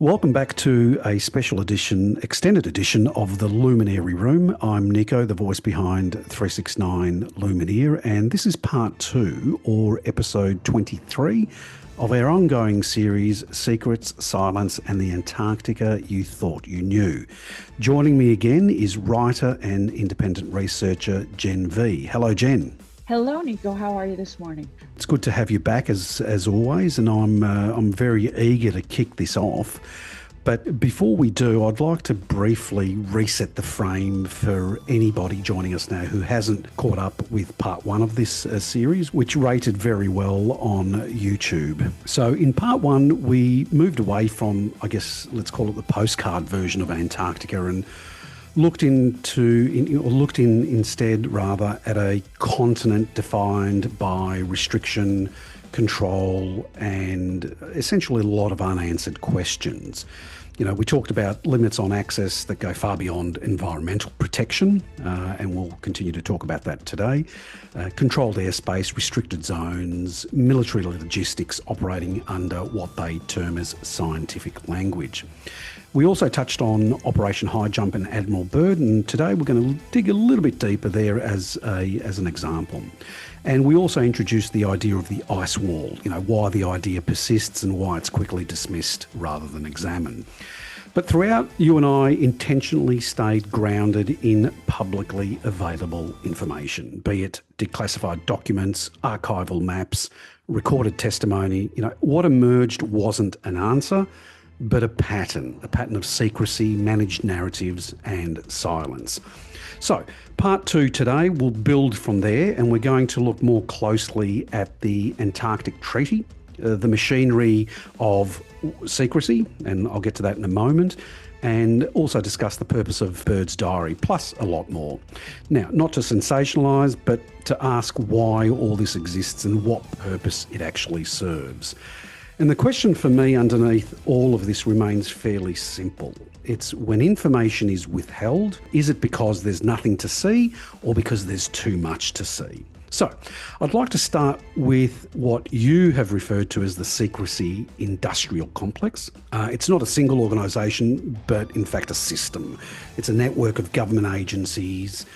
Welcome back to a special edition, extended edition of the Luminary Room. I'm Nico, the voice behind 369 Lumineer, and this is part 2, or episode 23, of our ongoing series, Secrets, Silence and the Antarctica You Thought You Knew. Joining me again is writer and independent researcher Jen V. Hello, Jen. Hello, Nico. How are you this morning? It's good to have you back as always, and I'm very eager to kick this off. But before we do, I'd like to briefly reset the frame for anybody joining us now who hasn't caught up with part 1 of this series, which rated very well on YouTube. So in part 1, we moved away from, I guess, let's call it the postcard version of Antarctica, and looked instead at a continent defined by restriction, control, and essentially a lot of unanswered questions. You know, we talked about limits on access that go far beyond environmental protection, and we'll continue to talk about that today. Controlled airspace, restricted zones, military logistics operating under what they term as scientific language. We also touched on Operation High Jump and Admiral Byrd, and today we're going to dig a little bit deeper there as an example. And we also introduced the idea of the ice wall, you know, why the idea persists and why it's quickly dismissed rather than examined. But throughout, you and I intentionally stayed grounded in publicly available information, be it declassified documents, archival maps, recorded testimony. You know, what emerged wasn't an answer, but a pattern of secrecy, managed narratives and silence. So part 2 today will build from there, and we're going to look more closely at the Antarctic Treaty, the machinery of secrecy, and I'll get to that in a moment, and also discuss the purpose of Byrd's diary, plus a lot more. Now, not to sensationalise, but to ask why all this exists and what purpose it actually serves. And the question for me underneath all of this remains fairly simple. It's when information is withheld, is it because there's nothing to see or because there's too much to see? So I'd like to start with what you have referred to as the secrecy industrial complex. It's not a single organisation, but in fact a system. It's a network of government agencies,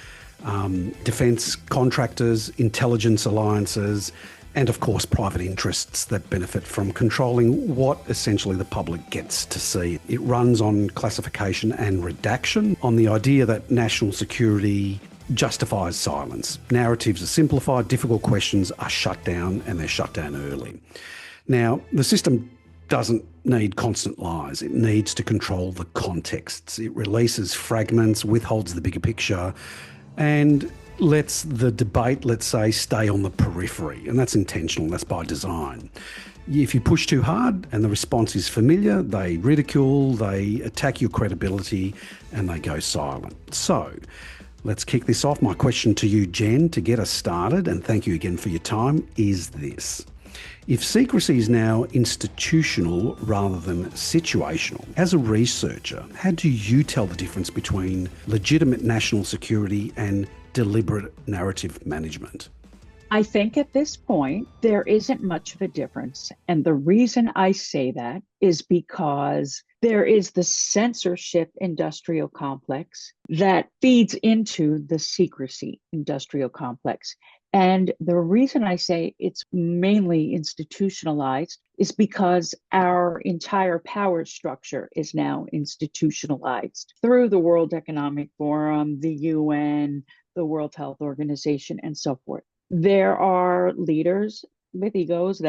defence contractors, intelligence alliances, and of course private interests that benefit from controlling what essentially the public gets to see. It runs on classification and redaction, on the idea that national security justifies silence. Narratives are simplified, difficult questions are shut down, and they're shut down early. Now, the system doesn't need constant lies. It needs to control the contexts. It releases fragments, withholds the bigger picture, and lets the debate, let's say, stay on the periphery. And that's intentional, that's by design. If you push too hard and the response is familiar, they ridicule, they attack your credibility, and they go silent. So let's kick this off. My question to you, Jen, to get us started, and thank you again for your time, is this. If secrecy is now institutional rather than situational, as a researcher, how do you tell the difference between legitimate national security and deliberate narrative management? I think at this point, there isn't much of a difference. And the reason I say that is because there is the censorship industrial complex that feeds into the secrecy industrial complex. And the reason I say it's mainly institutionalized is because our entire power structure is now institutionalized through the World Economic Forum, the UN, the World Health Organization, and so forth. There are leaders with egos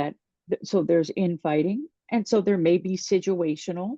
so there's infighting, and so there may be situational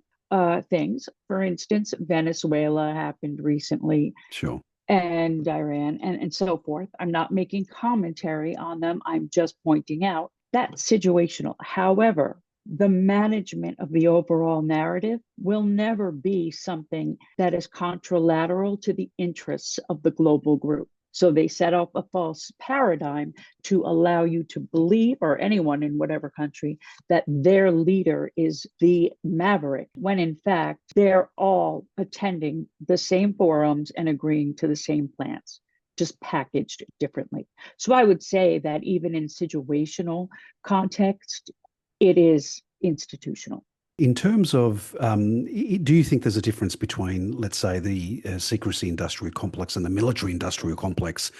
things. For instance, Venezuela happened recently. Sure. And Iran and so forth. I'm not making commentary on them. I'm just pointing out that's situational. However, the management of the overall narrative will never be something that is contralateral to the interests of the global group. So they set up a false paradigm to allow you to believe, or anyone in whatever country, that their leader is the maverick, when in fact, they're all attending the same forums and agreeing to the same plans, just packaged differently. So I would say that even in situational context, it is institutional. In terms of, do you think there's a difference between, let's say, the secrecy industrial complex and the military industrial complex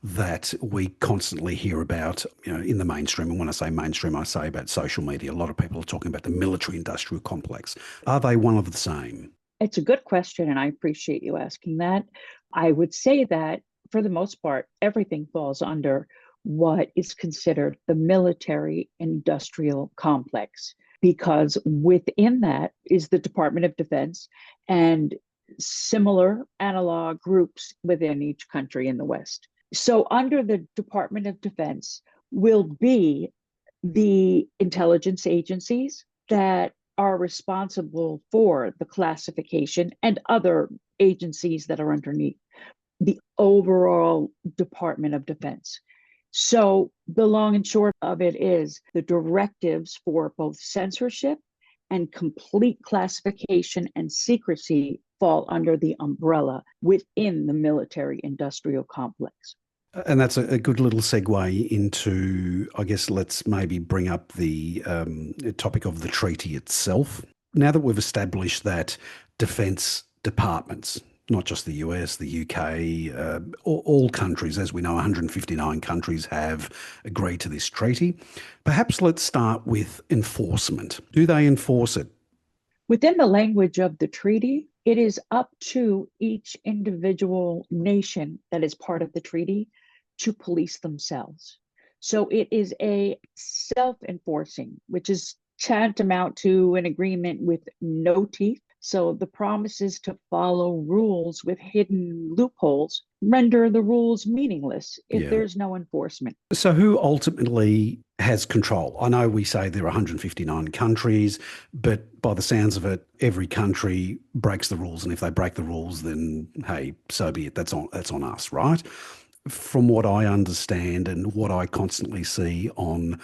that we constantly hear about, in the mainstream? And when I say mainstream, I say about social media. A lot of people are talking about the military industrial complex. Are they one of the same? It's a good question, and I appreciate you asking that. I would say that for the most part, everything falls under what is considered the military industrial complex, because within that is the Department of Defense and similar analog groups within each country in the West. So under the Department of Defense will be the intelligence agencies that are responsible for the classification, and other agencies that are underneath the overall Department of Defense. So the long and short of it is the directives for both censorship and complete classification and secrecy fall under the umbrella within the military industrial complex. And that's a good little segue into, I guess, let's maybe bring up the topic of the treaty itself. Now that we've established that defence departments, not just the US, the UK, all countries, as we know, 159 countries have agreed to this treaty. Perhaps let's start with enforcement. Do they enforce it? Within the language of the treaty, it is up to each individual nation that is part of the treaty to police themselves. So it is a self-enforcing, which is tantamount to an agreement with no teeth. So the promises to follow rules with hidden loopholes render the rules meaningless if there's no enforcement. So who ultimately has control? I know we say there are 159 countries, but by the sounds of it, every country breaks the rules. And if they break the rules, then, hey, so be it. That's on us, right? From what I understand and what I constantly see on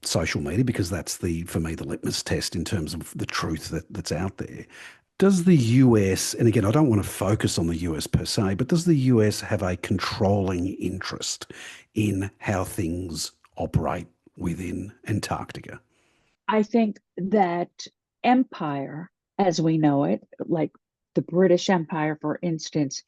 social media, because that's for me, the litmus test in terms of the truth that's out there. Does the US, and again, I don't want to focus on the US per se, but does the US have a controlling interest in how things operate within Antarctica? I think that empire, as we know it, like the British Empire, for instance,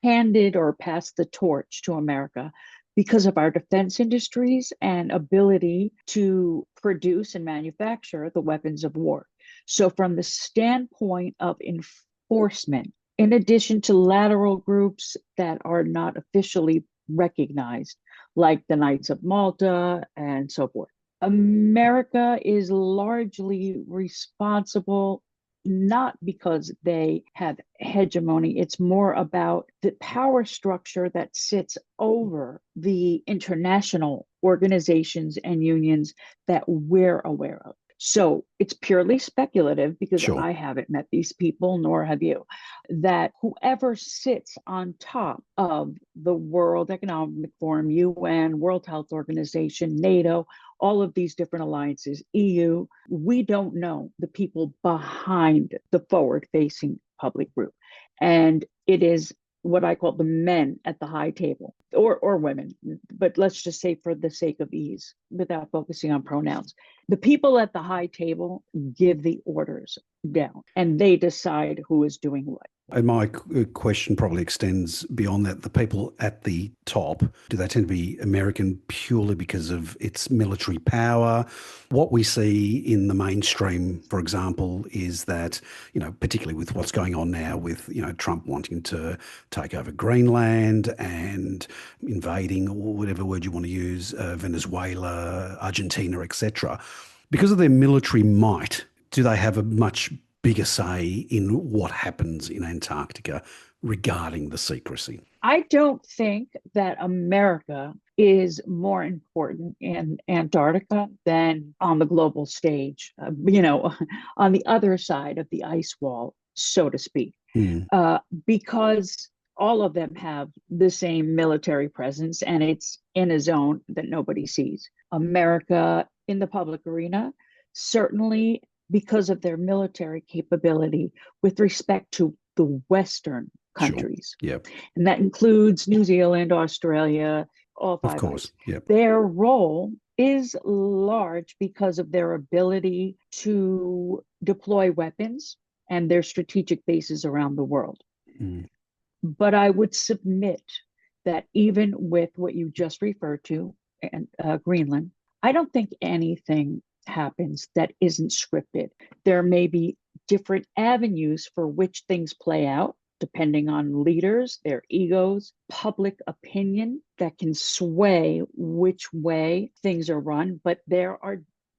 handed or passed the torch to America because of our defense industries and ability to produce and manufacture the weapons of war. So from the standpoint of enforcement, in addition to lateral groups that are not officially recognized, like the Knights of Malta and so forth, America is largely responsible, not because they have hegemony. It's more about the power structure that sits over the international organizations and unions that we're aware of. So it's purely speculative, because I haven't met these people, nor have you, that whoever sits on top of the World Economic Forum, UN, World Health Organization, NATO, all of these different alliances, EU, we don't know the people behind the forward-facing public group. And it is what I call the men at the high table, or women, but let's just say for the sake of ease, without focusing on pronouns. The people at the high table give the orders down, and they decide who is doing what. And my question probably extends beyond that. The people at the top, do they tend to be American purely because of its military power? What we see in the mainstream, for example, is that, particularly with what's going on now with, Trump wanting to take over Greenland and invading, or whatever word you want to use, Venezuela, Argentina, etc. Because of their military might, do they have a much bigger say in what happens in Antarctica regarding the secrecy? I don't think that America is more important in Antarctica than on the global stage, on the other side of the ice wall, so to speak, because all of them have the same military presence, and it's in a zone that nobody sees. America in the public arena, certainly because of their military capability with respect to the Western countries. Sure. Yep. And that includes New Zealand, Australia, all five. Of course. Yep. Their role is large because of their ability to deploy weapons and their strategic bases around the world. Mm. But I would submit that even with what you just referred to, and Greenland, I don't think anything happens that isn't scripted. There may be different avenues for which things play out, depending on leaders, their egos, public opinion that can sway which way things are run. But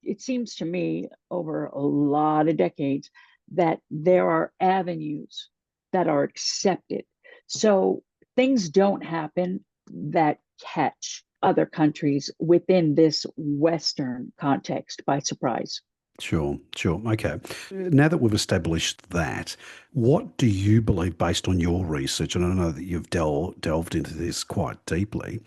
it seems to me, over a lot of decades, that there are avenues that are accepted. So things don't happen that catch other countries within this Western context by surprise. Sure, sure. Okay. Now that we've established that, what do you believe, based on your research, and I know that you've delved into this quite deeply,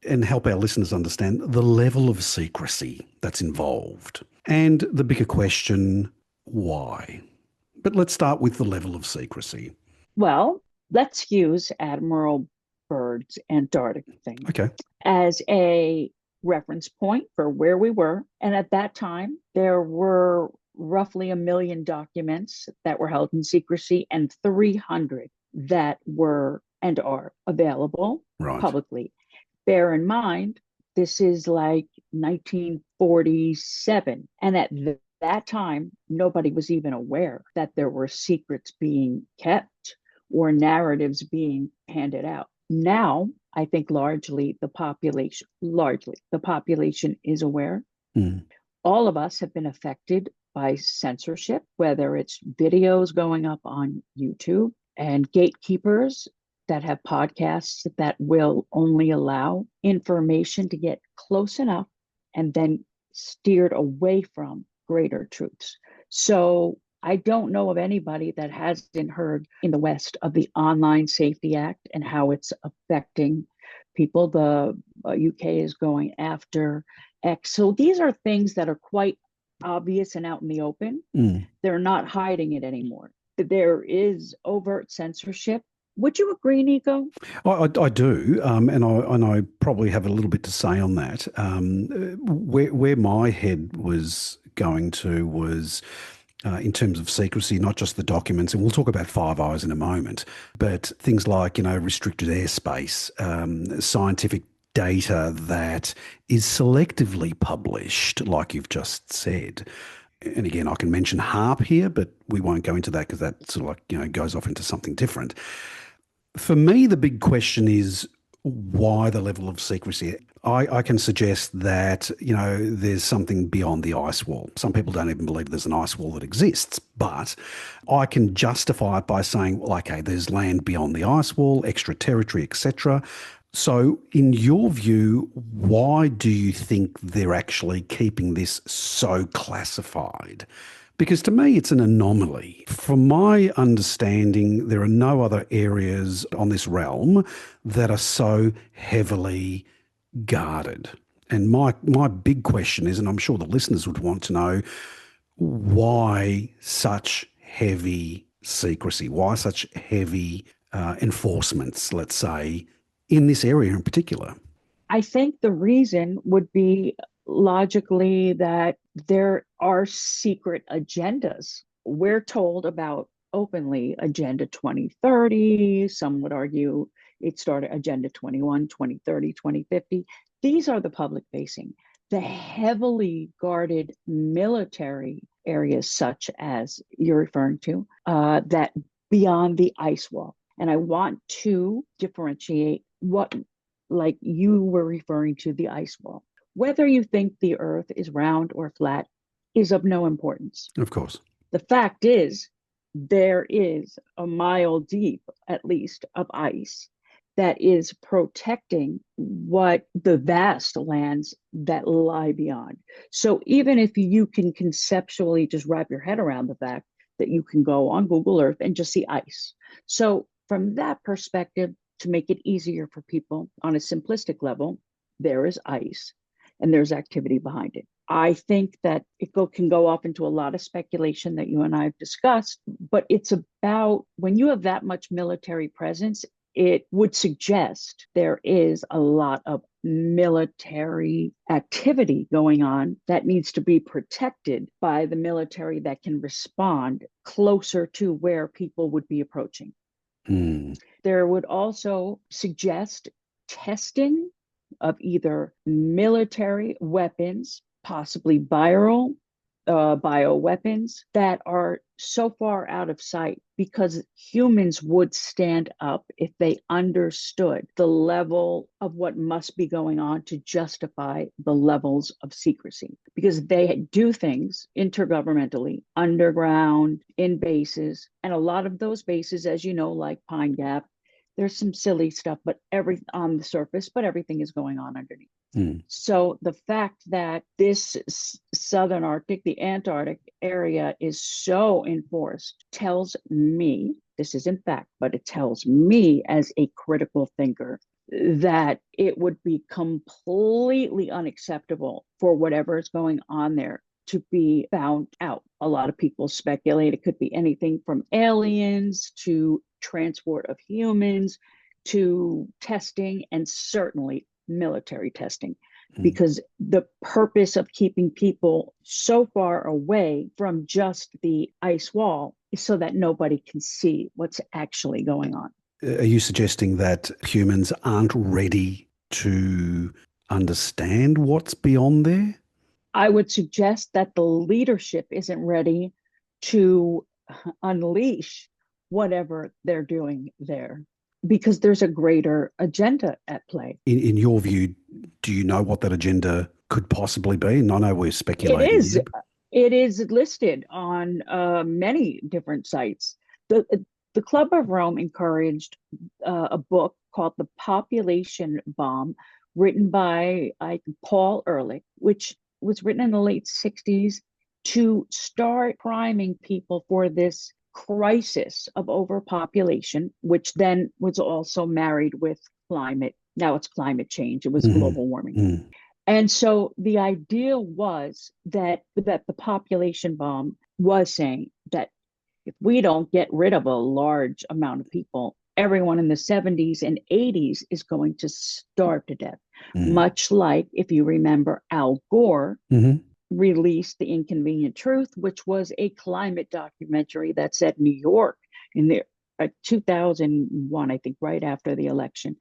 and help our listeners understand the level of secrecy that's involved? And the bigger question, why? But let's start with the level of secrecy. Well, let's use Admiral Byrd's Antarctic thing Okay. as a reference point for where we were. And at that time, there were roughly 1 million documents that were held in secrecy and 300 that were and are available publicly. Bear in mind, this is like 1947. And at that time, nobody was even aware that there were secrets being kept or narratives being handed out. Now, I think largely the population is aware. Mm. All of us have been affected by censorship, whether it's videos going up on YouTube and gatekeepers that have podcasts that will only allow information to get close enough and then steered away from greater truths. So I don't know of anybody that hasn't heard in the West of the Online Safety Act and how it's affecting people. The UK is going after X. So these are things that are quite obvious and out in the open. Mm. They're not hiding it anymore. There is overt censorship. Would you agree, Nico? I do, and I probably have a little bit to say on that. Where my head was going to was in terms of secrecy, not just the documents, and we'll talk about Five Eyes in a moment, but things like, restricted airspace, scientific data that is selectively published, like you've just said. And again, I can mention HARP here, but we won't go into that because that sort of goes off into something different. For me, the big question is why the level of secrecy? I can suggest that, there's something beyond the ice wall. Some people don't even believe there's an ice wall that exists, but I can justify it by saying, well, okay, there's land beyond the ice wall, extra territory, etc. So in your view, why do you think they're actually keeping this so classified? Because to me, it's an anomaly. From my understanding, there are no other areas on this realm that are so heavily guarded. And my big question is, and I'm sure the listeners would want to know, why such heavy secrecy? Why such heavy enforcements, let's say, in this area in particular? I think the reason would be logically that there are secret agendas. We're told about openly Agenda 2030. Some would argue it started Agenda 21, 2030, 2050. These are the public facing. The heavily guarded military areas, such as you're referring to, that beyond the ice wall. And I want to differentiate what, like you were referring to, the ice wall. Whether you think the Earth is round or flat is of no importance. Of course. The fact is, there is a mile deep, at least, of ice that is protecting what the vast lands that lie beyond. So even if you can conceptually just wrap your head around the fact that you can go on Google Earth and just see ice. So from that perspective, to make it easier for people on a simplistic level, there is ice and there's activity behind it. I think that it can go off into a lot of speculation that you and I have discussed, but it's about when you have that much military presence, it would suggest there is a lot of military activity going on that needs to be protected by the military that can respond closer to where people would be approaching. There would also suggest testing of either military weapons, possibly bioweapons that are so far out of sight, because humans would stand up if they understood the level of what must be going on to justify the levels of secrecy, because they do things intergovernmentally, underground, in bases, and a lot of those bases, as you know, like Pine Gap, there's some silly stuff, but on the surface, but everything is going on underneath. So the fact that this Southern Arctic, the Antarctic area is so enforced tells me, this isn't fact, but it tells me as a critical thinker that it would be completely unacceptable for whatever is going on there to be found out. A lot of people speculate it could be anything from aliens to transport of humans to testing, and certainly military testing, because the purpose of keeping people so far away from just the ice wall is so that nobody can see what's actually going on. Are you suggesting that humans aren't ready to understand what's beyond there? I would suggest that the leadership isn't ready to unleash whatever they're doing there, because there's a greater agenda at play. In your view, do you know what that agenda could possibly be? And I know we're speculating. It is listed on many different sites. The Club of Rome encouraged a book called The Population Bomb, written by Paul Ehrlich, which was written in the late 60s to start priming people for this crisis of overpopulation, which then was also married with climate. Now it's climate change. It was global warming. And so the idea was that the population bomb was saying that if we don't get rid of a large amount of people, everyone in the 70s and 80s is going to starve to death. Much like, if you remember, Al Gore released The Inconvenient Truth, which was a climate documentary that said New York in the 2001, I think, right after the election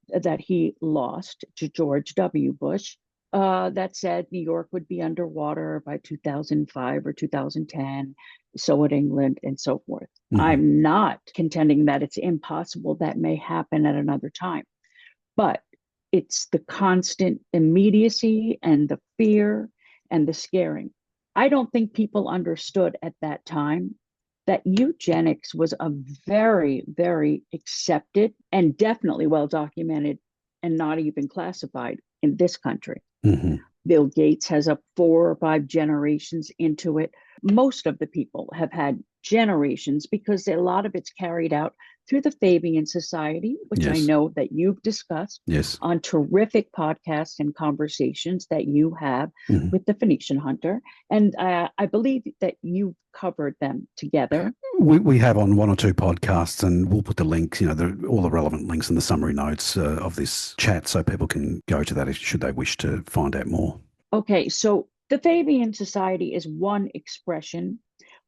that he lost to George W. Bush, that said New York would be underwater by 2005 or 2010, so would England, and so forth. I'm not contending that it's impossible that may happen at another time, but it's the constant immediacy and the fear and the scaring. I don't think people understood at that time that eugenics was a very, very accepted and definitely well documented and not even classified in this country. Bill Gates has up 4 or 5 generations into it. Most of the people have had generations because a lot of it's carried out through the Fabian Society, which I know that you've discussed on terrific podcasts and conversations that you have with the Phoenician Hunter. And I believe that you covered them together. We have on 1 or 2 podcasts, and we'll put the links, all the relevant links in the summary notes of this chat so people can go to that should they wish to find out more. Okay, so the Fabian Society is one expression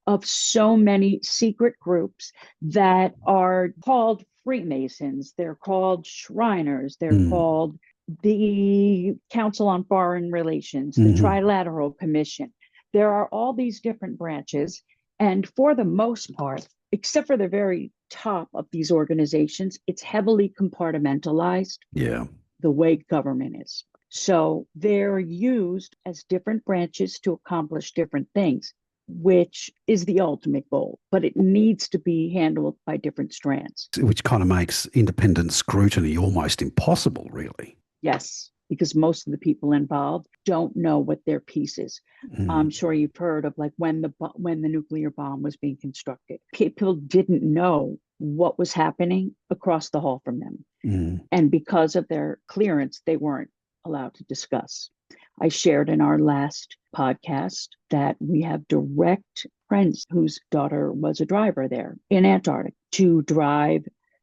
of so many secret groups that are called Freemasons, they're called Shriners, they're called the Council on Foreign Relations, the Trilateral Commission. There are all these different branches, and for the most part, except for the very top of these organizations, it's heavily compartmentalized the way government is. So they're used as different branches to accomplish different things, which is the ultimate goal, but it needs to be handled by different strands. Which kind of makes independent scrutiny almost impossible, really. Yes, because most of the people involved don't know what their piece is. I'm sure you've heard of when the nuclear bomb was being constructed. People didn't know what was happening across the hall from them. And because of their clearance, they weren't allowed to discuss. I shared in our last podcast that we have direct friends whose daughter was a driver there in Antarctica to drive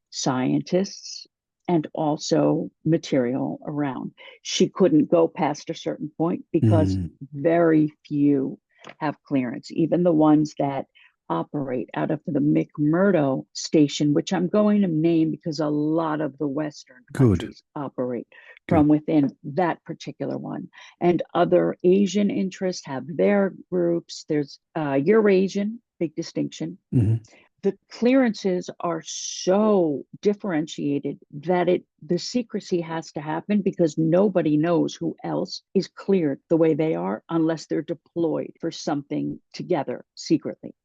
scientists and also material around. She couldn't go past a certain point because very few have clearance, even the ones that operate out of the McMurdo station, which I'm going to name because a lot of the Western countries operate from within that particular one. And other Asian interests have their groups. There's Eurasian, big distinction. The clearances are so differentiated that the secrecy has to happen because nobody knows who else is cleared the way they are unless they're deployed for something together secretly.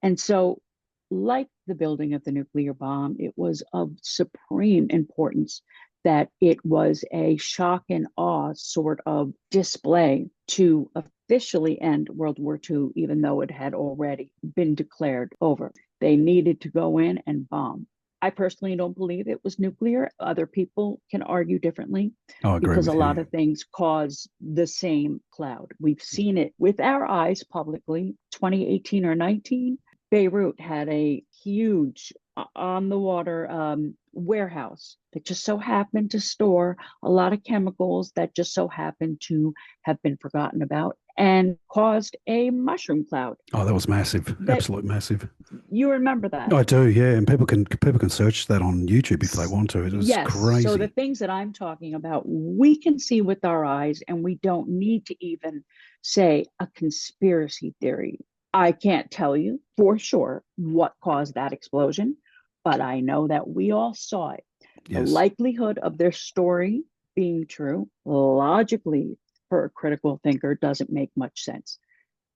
And so, like the building of the nuclear bomb, it was of supreme importance that it was a shock and awe sort of display to officially end World War II, even though it had already been declared over. They needed to go in and bomb. I personally don't believe it was nuclear. Other people can argue differently because a lot of things cause the same cloud. We've seen it with our eyes publicly. 2018 or 19, Beirut had a huge on the water warehouse that just so happened to store a lot of chemicals that just so happened to have been forgotten about and caused a mushroom cloud. Oh, that was massive. Absolute massive. You remember that? I do, yeah. And people can search that on YouTube if they want to. It was crazy. So the things that I'm talking about, we can see with our eyes, and we don't need to even say a conspiracy theory. I can't tell you for sure what caused that explosion, but I know that we all saw it. Yes. The likelihood of their story being true, logically, for a critical thinker, doesn't make much sense.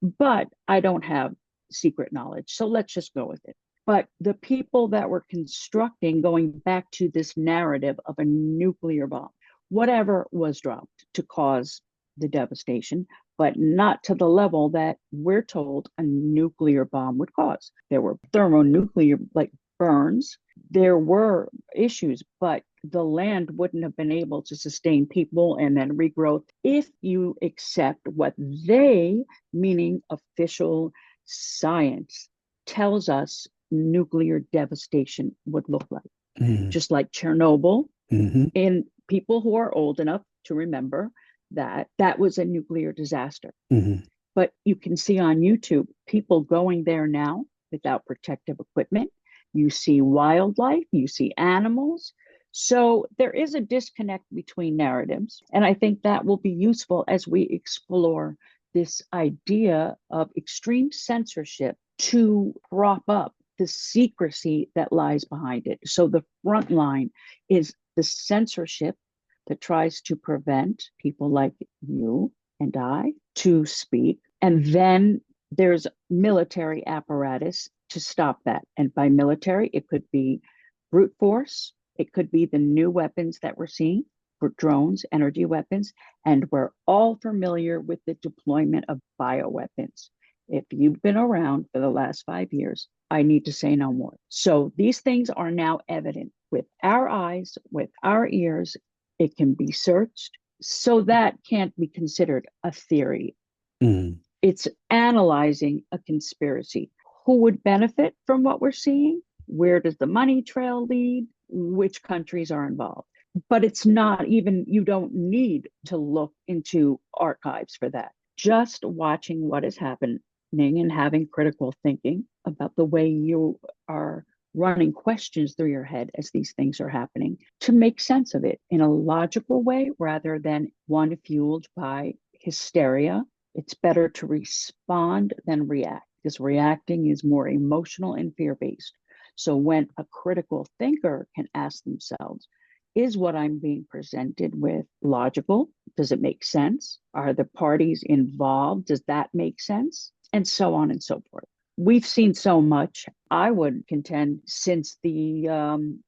But I don't have secret knowledge, so let's just go with it. But the people that were constructing, going back to this narrative of a nuclear bomb, whatever was dropped to cause the devastation, but not to the level that we're told a nuclear bomb would cause. There were thermonuclear like burns. There were issues, but the land wouldn't have been able to sustain people and then regrowth if you accept what they, meaning official science, tells us nuclear devastation would look like. Just like Chernobyl, and people who are old enough to remember that was a nuclear disaster. But you can see on YouTube people going there now without protective equipment. You see wildlife, you see animals. So there is a disconnect between narratives. And I think that will be useful as we explore this idea of extreme censorship to prop up the secrecy that lies behind it. So the front line is the censorship that tries to prevent people like you and I to speak. And then there's military apparatus to stop that. And by military, it could be brute force. It could be the new weapons that we're seeing for drones, energy weapons. And we're all familiar with the deployment of bioweapons. If you've been around for the last 5 years, I need to say no more. So these things are now evident with our eyes, with our ears. It can be searched. So that can't be considered a theory. It's analyzing a conspiracy. Who would benefit from what we're seeing? Where does the money trail lead? Which countries are involved? But it's not even, you don't need to look into archives for that. Just watching what is happening and having critical thinking about the way you are running questions through your head as these things are happening to make sense of it in a logical way rather than one fueled by hysteria. It's better to respond than react, because reacting is more emotional and fear-based. So when a critical thinker can ask themselves, is what I'm being presented with logical? Does it make sense? Are the parties involved? Does that make sense? And so on and so forth. We've seen so much, I would contend, since the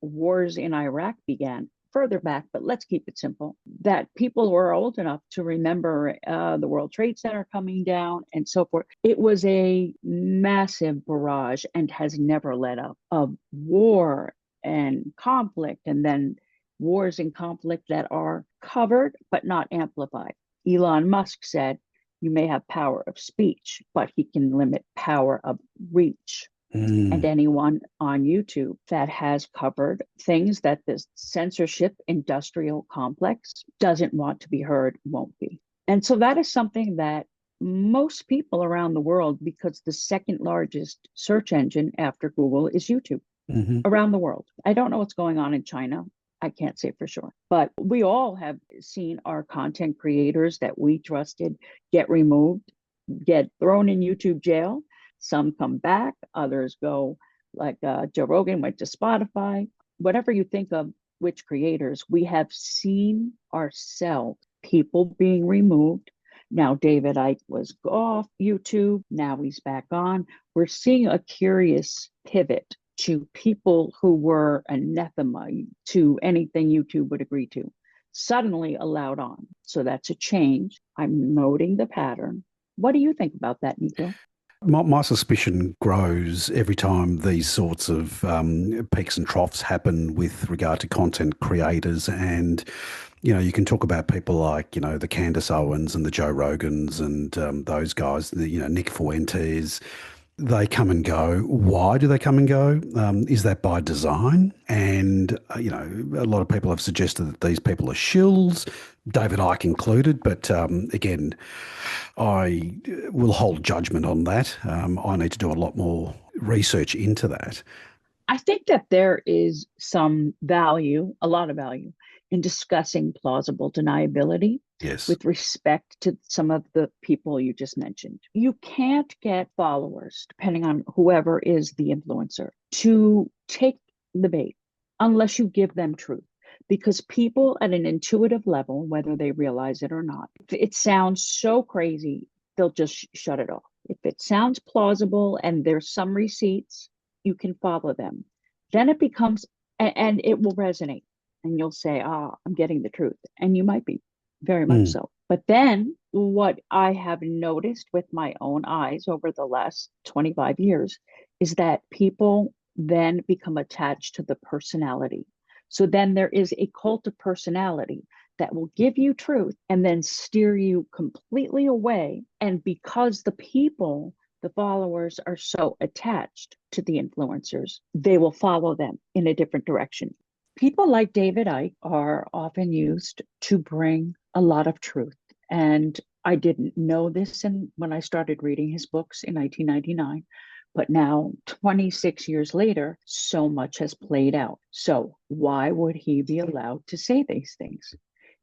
wars in Iraq began, further back, but let's keep it simple, that people who are old enough to remember the World Trade Center coming down and so forth. It was a massive barrage and has never let up of war and conflict, and then wars and conflict that are covered but not amplified. Elon Musk said, you may have power of speech, but he can limit power of reach. and anyone on YouTube that has covered things that this censorship industrial complex doesn't want to be heard won't be. And so that is something that most people around the world, because the second largest search engine after Google is YouTube around the world. I don't know what's going on in China. I can't say for sure, but we all have seen our content creators that we trusted get removed, get thrown in YouTube jail. Some come back, others go like Joe Rogan went to Spotify. Whatever you think of which creators, we have seen ourselves, people being removed. Now, David Icke was off YouTube. Now he's back on. We're seeing a curious pivot to people who were anathema to anything YouTube would agree to, suddenly allowed on. So that's a change. I'm noting the pattern. What do you think about that, Nico? My suspicion grows every time these sorts of peaks and troughs happen with regard to content creators. And, you can talk about people like, the Candace Owens and the Joe Rogans and those guys, Nick Fuentes. They come and go. Why do they come and go? Is that by design? And, a lot of people have suggested that these people are shills, David Icke included. But again, I will hold judgment on that. I need to do a lot more research into that. I think that there is some value, a lot of value, in discussing plausible deniability. Yes. With respect to some of the people you just mentioned. You can't get followers, depending on whoever is the influencer, to take the bait unless you give them truth. Because people at an intuitive level, whether they realize it or not, if it sounds so crazy, they'll just shut it off. If it sounds plausible and there's some receipts, you can follow them. Then it becomes, and it will resonate. And you'll say, I'm getting the truth. And you might be. Very much so. But then what I have noticed with my own eyes over the last 25 years is that people then become attached to the personality. So then there is a cult of personality that will give you truth and then steer you completely away. And because the people, the followers, are so attached to the influencers, they will follow them in a different direction. People like David Icke are often used to bring a lot of truth. And I didn't know this when I started reading his books in 1999. But now, 26 years later, so much has played out. So why would he be allowed to say these things?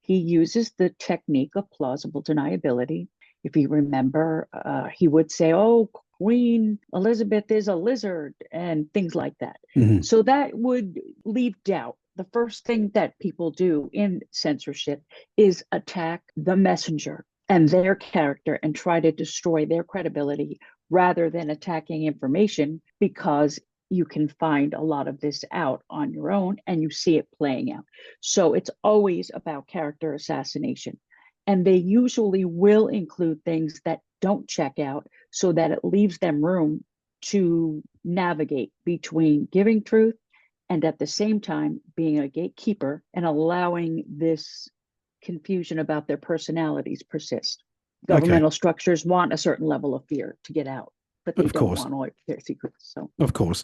He uses the technique of plausible deniability. If you remember, he would say, Queen Elizabeth is a lizard and things like that. So that would leave doubt. The first thing that people do in censorship is attack the messenger and their character and try to destroy their credibility rather than attacking information, because you can find a lot of this out on your own and you see it playing out. So it's always about character assassination. And they usually will include things that don't check out so that it leaves them room to navigate between giving truth and at the same time being a gatekeeper and allowing this confusion about their personalities persist. Governmental structures want a certain level of fear to get out, but they don't want all their secrets. So, of course,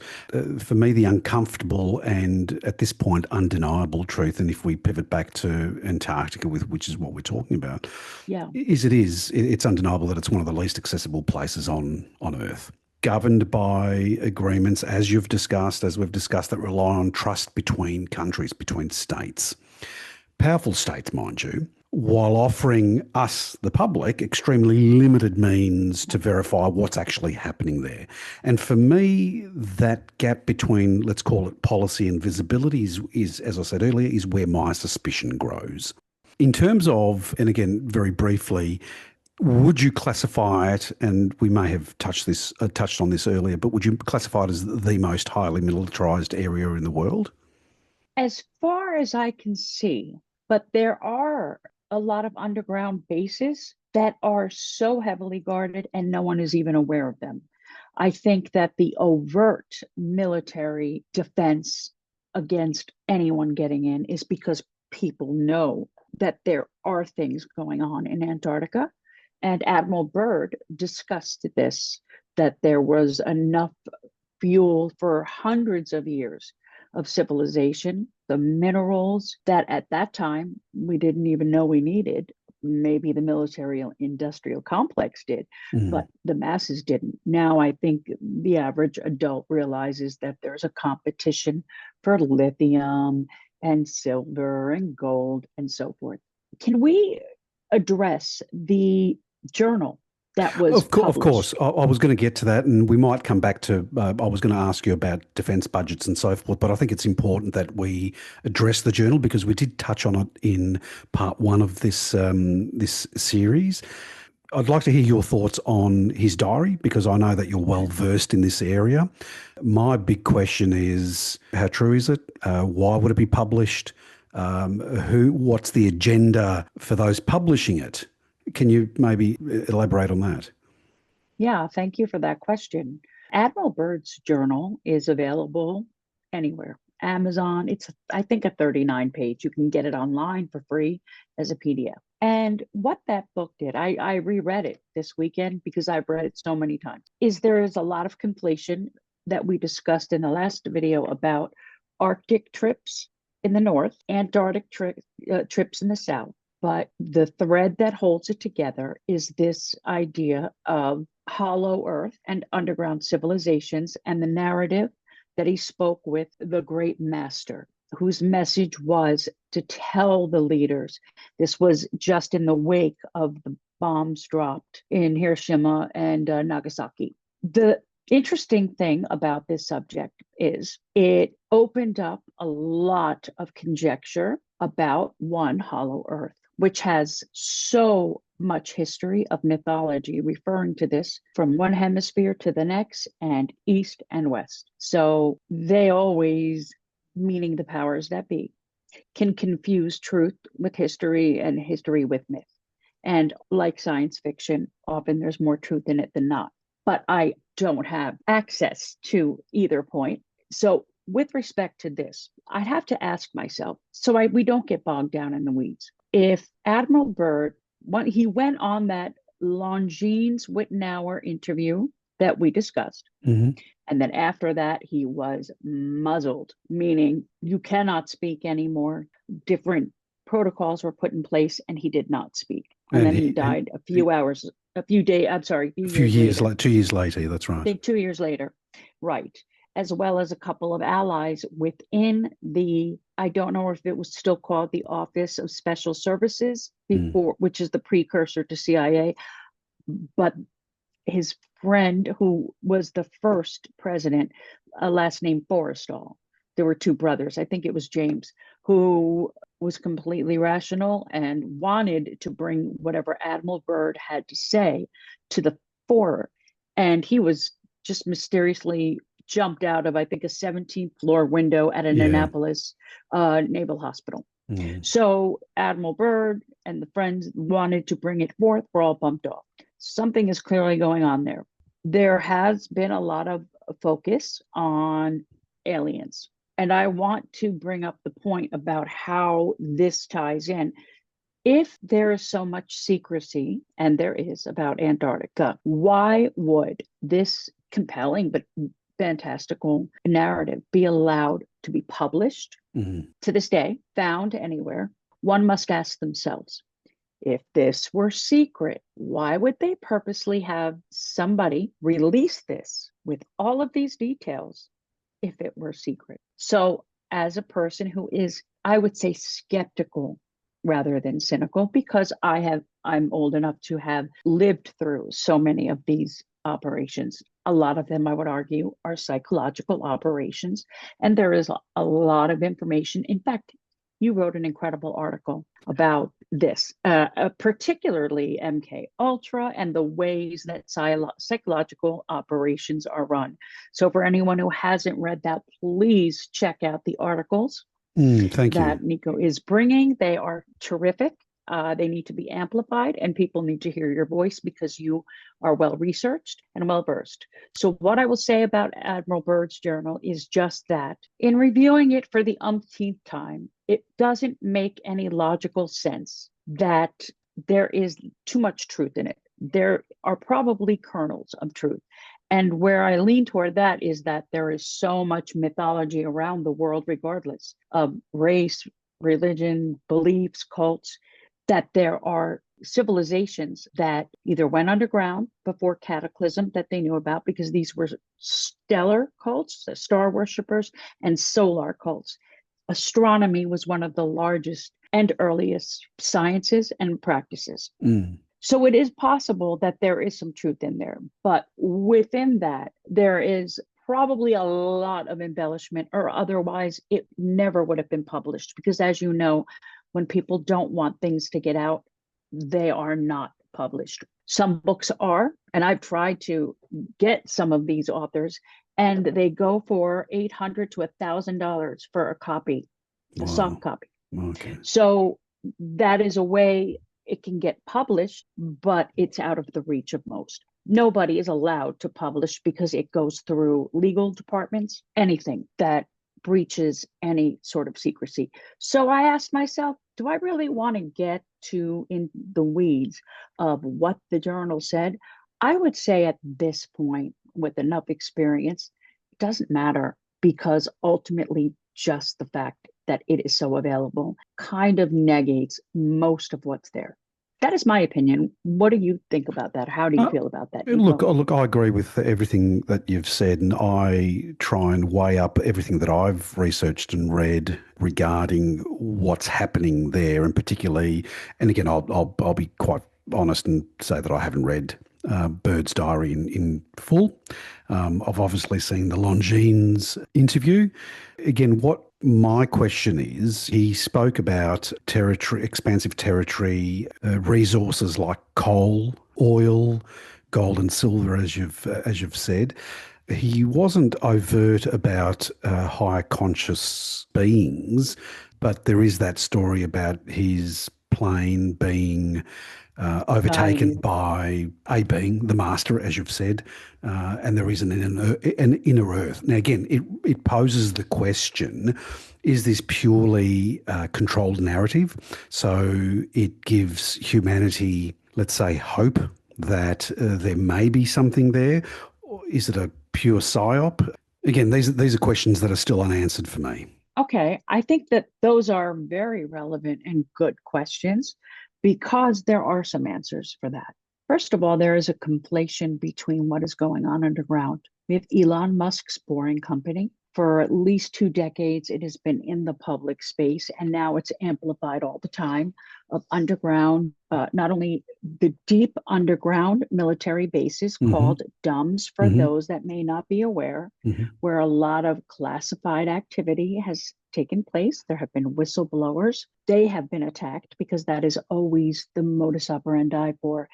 for me, the uncomfortable and at this point undeniable truth, and if we pivot back to Antarctica, which is what we're talking about, it's undeniable that it's one of the least accessible places on Earth. Governed by agreements, as we've discussed, that rely on trust between countries, between states. Powerful states, mind you, while offering us, the public, extremely limited means to verify what's actually happening there. And for me, that gap between, let's call it policy and visibility is, as I said earlier, is where my suspicion grows. In terms of, and again, very briefly, would you classify it, and we may have touched on this earlier, but would you classify it as the most highly militarized area in the world? As far as I can see, but there are a lot of underground bases that are so heavily guarded and no one is even aware of them. I think that the overt military defense against anyone getting in is because people know that there are things going on in Antarctica. And Admiral Byrd discussed this, that there was enough fuel for hundreds of years of civilization, the minerals that at that time we didn't even know we needed. Maybe the military industrial complex did, but the masses didn't. Now I think the average adult realizes that there's a competition for lithium and silver and gold and so forth. Can we address the journal that was published? Of course. I was going to get to that, and we might come back to, I was going to ask you about defence budgets and so forth, but I think it's important that we address the journal because we did touch on it in part one of this, this series. I'd like to hear your thoughts on his diary because I know that you're well versed in this area. My big question is, how true is it? Why would it be published? What's the agenda for those publishing it? Can you maybe elaborate on that? Yeah, thank you for that question. Admiral Byrd's journal is available anywhere. Amazon, it's, I think, a 39-page. You can get it online for free as a PDF. And what that book did, I reread it this weekend because I've read it so many times, is there is a lot of conflation that we discussed in the last video about Arctic trips in the north, Antarctic trips in the south. But the thread that holds it together is this idea of hollow earth and underground civilizations and the narrative that he spoke with the great master, whose message was to tell the leaders. This was just in the wake of the bombs dropped in Hiroshima and Nagasaki. The interesting thing about this subject is it opened up a lot of conjecture about one hollow earth, which has so much history of mythology referring to this from one hemisphere to the next and east and west. So they always, meaning the powers that be, can confuse truth with history and history with myth. And like science fiction, often there's more truth in it than not. But I don't have access to either point. So with respect to this, I'd have to ask myself, so we don't get bogged down in the weeds. If Admiral Byrd, he went on that Longines Wittenauer interview that we discussed, and then after that, he was muzzled, meaning you cannot speak anymore. Different protocols were put in place, and he did not speak. And then he died a few years later. 2 years later, that's right. I think 2 years later, right. As well as a couple of allies within the, I don't know if it was still called the Office of Special Services before, which is the precursor to CIA, but his friend who was the first president, a last name Forrestal. There were two brothers, I think it was James, who was completely rational and wanted to bring whatever Admiral Byrd had to say to the fore. And he was just mysteriously jumped out of, I think, a 17th floor window at an Annapolis Naval Hospital. So Admiral Byrd and the friends wanted to bring it forth. We're all bumped off. Something is clearly going on there. There has been a lot of focus on aliens. And I want to bring up the point about how this ties in. If there is so much secrecy, and there is about Antarctica, why would this compelling but fantastical narrative be allowed to be published to this day, found anywhere? One must ask themselves, if this were secret, why would they purposely have somebody release this with all of these details if it were secret? So as a person who is, I would say, skeptical rather than cynical, because I'm old enough to have lived through so many of these operations. A lot of them, I would argue, are psychological operations, and there is a lot of information. In fact, you wrote an incredible article about this, particularly MK Ultra and the ways that psychological operations are run. So for anyone who hasn't read that, please check out the articles that Nico is bringing. They are terrific. They need to be amplified, and people need to hear your voice because you are well researched and well versed. So what I will say about Admiral Byrd's journal is just that. In reviewing it for the umpteenth time, it doesn't make any logical sense that there is too much truth in it. There are probably kernels of truth. And where I lean toward that is that there is so much mythology around the world, regardless of race, religion, beliefs, cults, that there are civilizations that either went underground before cataclysm that they knew about, because these were stellar cults, star worshippers, and solar cults. Astronomy was one of the largest and earliest sciences and practices. So it is possible that there is some truth in there, but within that, there is probably a lot of embellishment, or otherwise it never would have been published. Because as you know, when people don't want things to get out, they are not published. Some books are, and I've tried to get some of these authors, and they go for $800 to $1,000 for a copy, a soft copy. Okay. So that is a way it can get published, but it's out of the reach of most. Nobody is allowed to publish because it goes through legal departments, anything that breaches any sort of secrecy. So I asked myself, do I really want to get too in the weeds of what the journal said? I would say at this point, with enough experience, it doesn't matter, because ultimately just the fact that it is so available kind of negates most of what's there. That is my opinion. What do you think about that? How do you feel about that? Look, I agree with everything that you've said, and I try and weigh up everything that I've researched and read regarding what's happening there, and particularly, and again, I'll be quite honest and say that I haven't read Byrd's diary in full. I've obviously seen the Longines interview. Again, what my question is, he spoke about territory, expansive territory, resources like coal, oil, gold and silver, as you've said. He wasn't overt about higher conscious beings, but there is that story about his plane being overtaken by a being, the master, as you've said, and there is an inner earth. Now, again, it poses the question, is this purely controlled narrative? So it gives humanity, let's say, hope that there may be something there? Or is it a pure psyop? Again, these are questions that are still unanswered for me. Okay, I think that those are very relevant and good questions, because there are some answers for that. First of all, there is a conflation between what is going on underground. We have Elon Musk's boring company. For at least 2 decades, it has been in the public space, and now it's amplified all the time, of underground, not only the deep underground military bases called DUMBs, for those that may not be aware, where a lot of classified activity has taken place. There have been whistleblowers. They have been attacked, because that is always the modus operandi for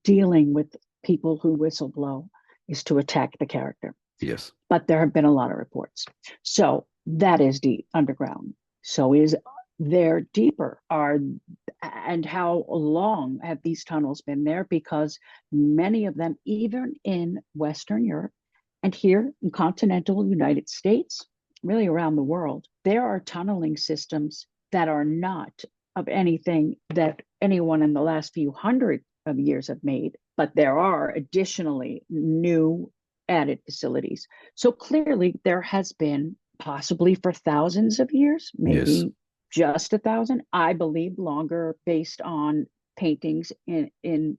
dealing with people who whistleblow, is to attack the character. Yes. But there have been a lot of reports. So that is deep underground. So is there deeper? And how long have these tunnels been there? Because many of them, even in Western Europe and here in continental United States, really around the world, there are tunneling systems that are not of anything that anyone in the last few hundred of years have made, but there are additionally new added facilities. So clearly there has been, possibly for thousands of years, maybe just 1,000, I believe longer, based on paintings in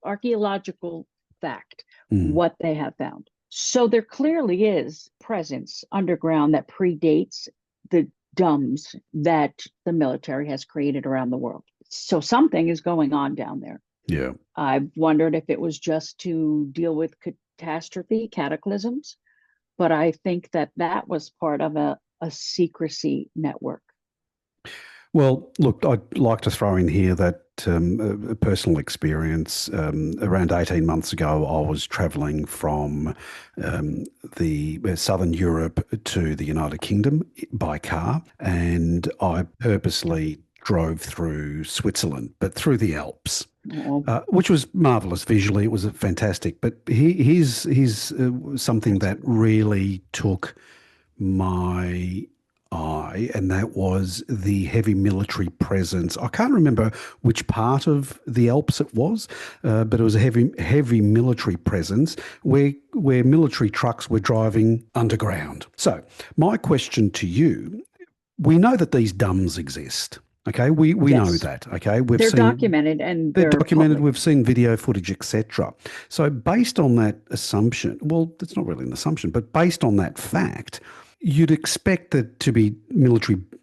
archaeological fact, what they have found. So there clearly is presence underground that predates the DUMBs that the military has created around the world. So something is going on down there. Yeah. I've wondered if it was just to deal with cataclysms, but I think that was part of a secrecy network. Well, look, I'd like to throw in here that a personal experience. Around 18 months ago, I was travelling from the southern Europe to the United Kingdom by car, and I purposely drove through Switzerland, but through the Alps. Which was marvelous visually. It was fantastic. But here's something that really took my eye, and that was the heavy military presence. I can't remember which part of the Alps it was, but it was a heavy military presence where military trucks were driving underground. So my question to you, we know that these DUMs exist. Okay, we know Yes. that. Okay, They're documented and they're they're documented. public. We've seen video footage, etc. So based on that assumption, well, it's not really an assumption, but based on that fact, you'd expect there to be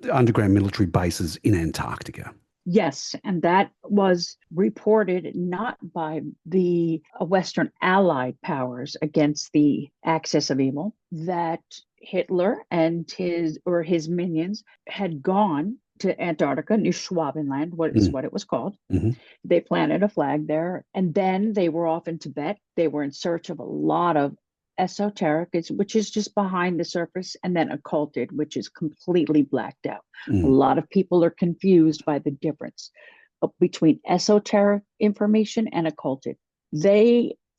underground military bases in Antarctica. Yes, and that was reported not by the Western Allied powers against the axis of evil, that Hitler and his minions had gone to Antarctica, New Schwabenland, what is what it was called. Mm-hmm. They planted a flag there, and then they were off in Tibet. They were in search of a lot of esoteric, which is just behind the surface, and then occulted, which is completely blacked out. A lot of people are confused by the difference between esoteric information and occulted.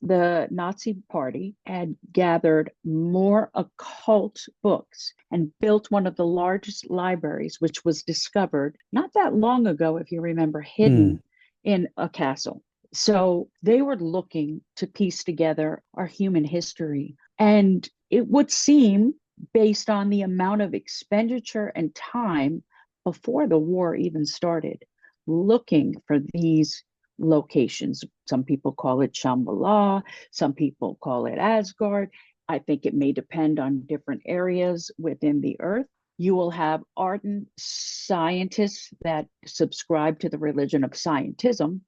The Nazi Party, had gathered more occult books and built one of the largest libraries, which was discovered not that long ago, if you remember, hidden in a castle. So they were looking to piece together our human history. And it would seem, based on the amount of expenditure and time before the war even started, looking for these locations. Some people call it Shambhala, some people call it Asgard. I think it may depend on different areas within the earth. You will have ardent scientists that subscribe to the religion of scientism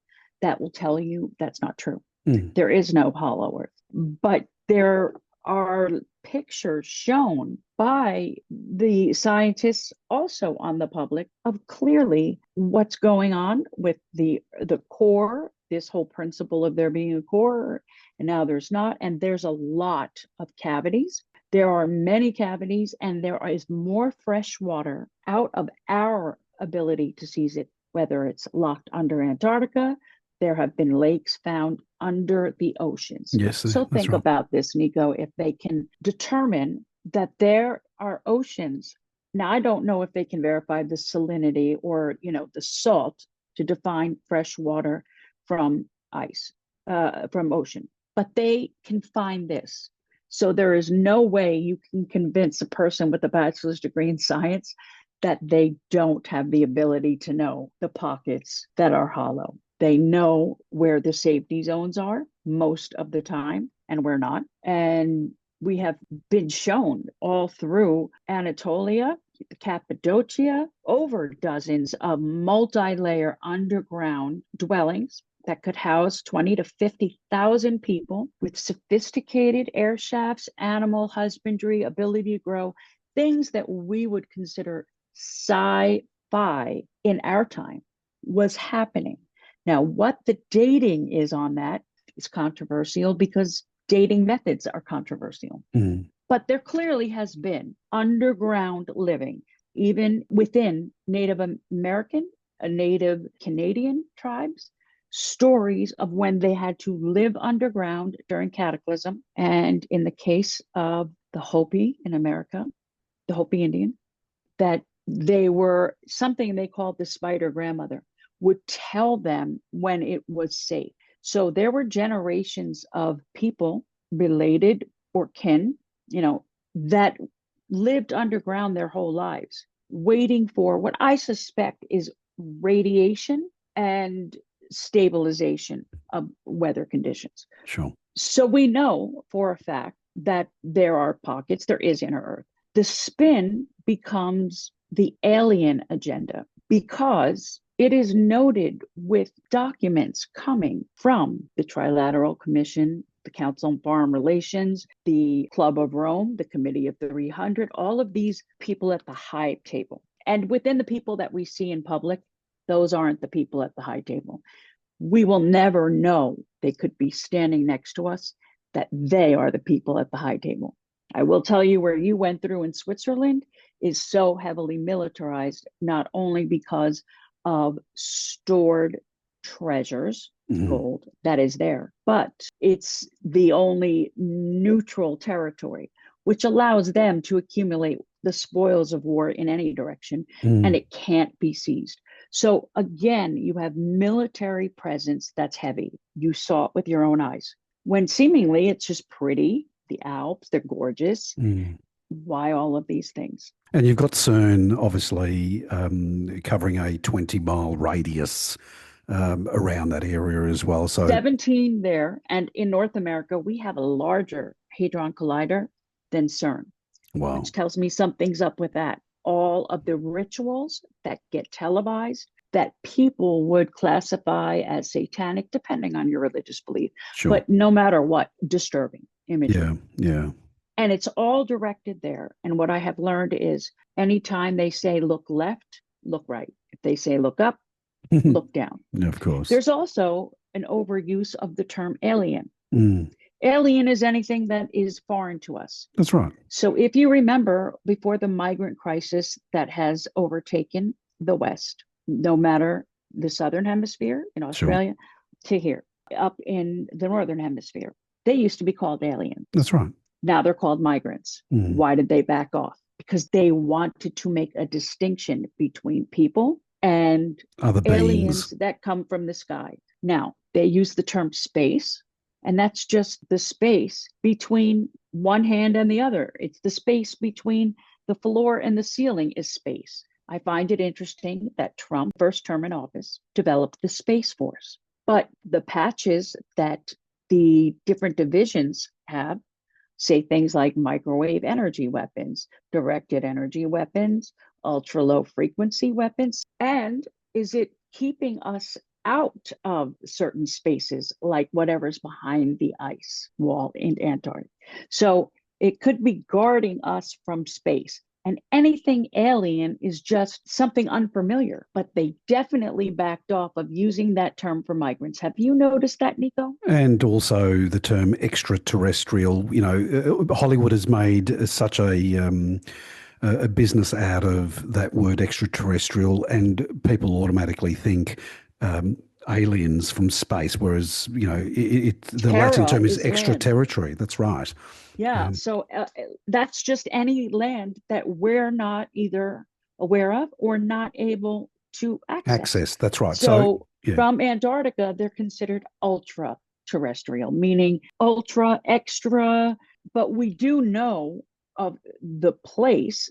that will tell you that's not true. There is no hollow earth. But there are pictures shown by the scientists also on the public of clearly what's going on with the core, this whole principle of there being a core, and now there's not. And there's a lot of cavities. There are many cavities, and there is more fresh water out of our ability to seize it, whether it's locked under Antarctica. There have been lakes found under the oceans. Yes, so think right. about this, Nico, if they can determine that there are oceans. Now, I don't know if they can verify the salinity or, the salt to define fresh water from ice, from ocean, but they can find this. So there is no way you can convince a person with a bachelor's degree in science that they don't have the ability to know the pockets that are hollow. They know where the safety zones are most of the time, and we're not. And we have been shown all through Anatolia, Cappadocia, over dozens of multi-layer underground dwellings that could house 20 to 50,000 people with sophisticated air shafts, animal husbandry, ability to grow, things that we would consider sci-fi in our time was happening. Now, what the dating is on that is controversial because dating methods are controversial. But there clearly has been underground living, even within Native American, Native Canadian tribes, stories of when they had to live underground during cataclysm. And in the case of the Hopi in America, the Hopi Indian, that they were something they called the spider grandmother, would tell them when it was safe. So there were generations of people related or kin, that lived underground their whole lives, waiting for what I suspect is radiation and stabilization of weather conditions. Sure. So we know for a fact that there are pockets, there is inner Earth. The spin becomes the alien agenda because it is noted with documents coming from the Trilateral Commission, the Council on Foreign Relations, the Club of Rome, the Committee of 300, all of these people at the high table. And within the people that we see in public, those aren't the people at the high table. We will never know. They could be standing next to us, that they are the people at the high table. I will tell you, where you went through in Switzerland is so heavily militarized, not only because of stored treasures, gold that is there, but it's the only neutral territory, which allows them to accumulate the spoils of war in any direction, Mm. and it can't be seized. So again, you have military presence that's heavy. You saw it with your own eyes. When seemingly it's just pretty, the Alps, they're gorgeous. Mm. Why all of these things? And you've got CERN obviously covering a 20-mile radius around that area as well. So 17 there. And in North America, we have a larger Hadron Collider than CERN, wow. which tells me something's up with that. All of the rituals that get televised that people would classify as satanic, depending on your religious belief, Sure. but no matter what, disturbing imagery. Yeah, yeah. And it's all directed there. And what I have learned is anytime they say look left, look right. If they say look up, look down. Yeah, of course. There's also an overuse of the term alien. Mm. Alien is anything that is foreign to us. That's right. So if you remember, before the migrant crisis that has overtaken the West, no matter the Southern Hemisphere in Australia to here, up in the Northern Hemisphere, they used to be called aliens. That's right. Now they're called migrants. Mm. Why did they back off? Because they wanted to make a distinction between people and other aliens beings that come from the sky. Now, they use the term space, and that's just the space between one hand and the other. It's the space between the floor and the ceiling is space. I find it interesting that Trump, first term in office, developed the Space Force. But the patches that the different divisions have say things like microwave energy weapons, directed energy weapons, ultra low frequency weapons. And is it keeping us out of certain spaces, like whatever's behind the ice wall in Antarctica? So it could be guarding us from space. And anything alien is just something unfamiliar, but they definitely backed off of using that term for migrants. Have you noticed that, Nico? and also the term extraterrestrial. You know, Hollywood has made such a business out of that word extraterrestrial, and people automatically think aliens from space, whereas, you know, the Latin term is extraterritorial. That's right. Yeah, so that's just any land that we're not either aware of or not able to access. That's right. So yeah. From Antarctica, they're considered ultra terrestrial, meaning ultra, extra, but we do know of the place,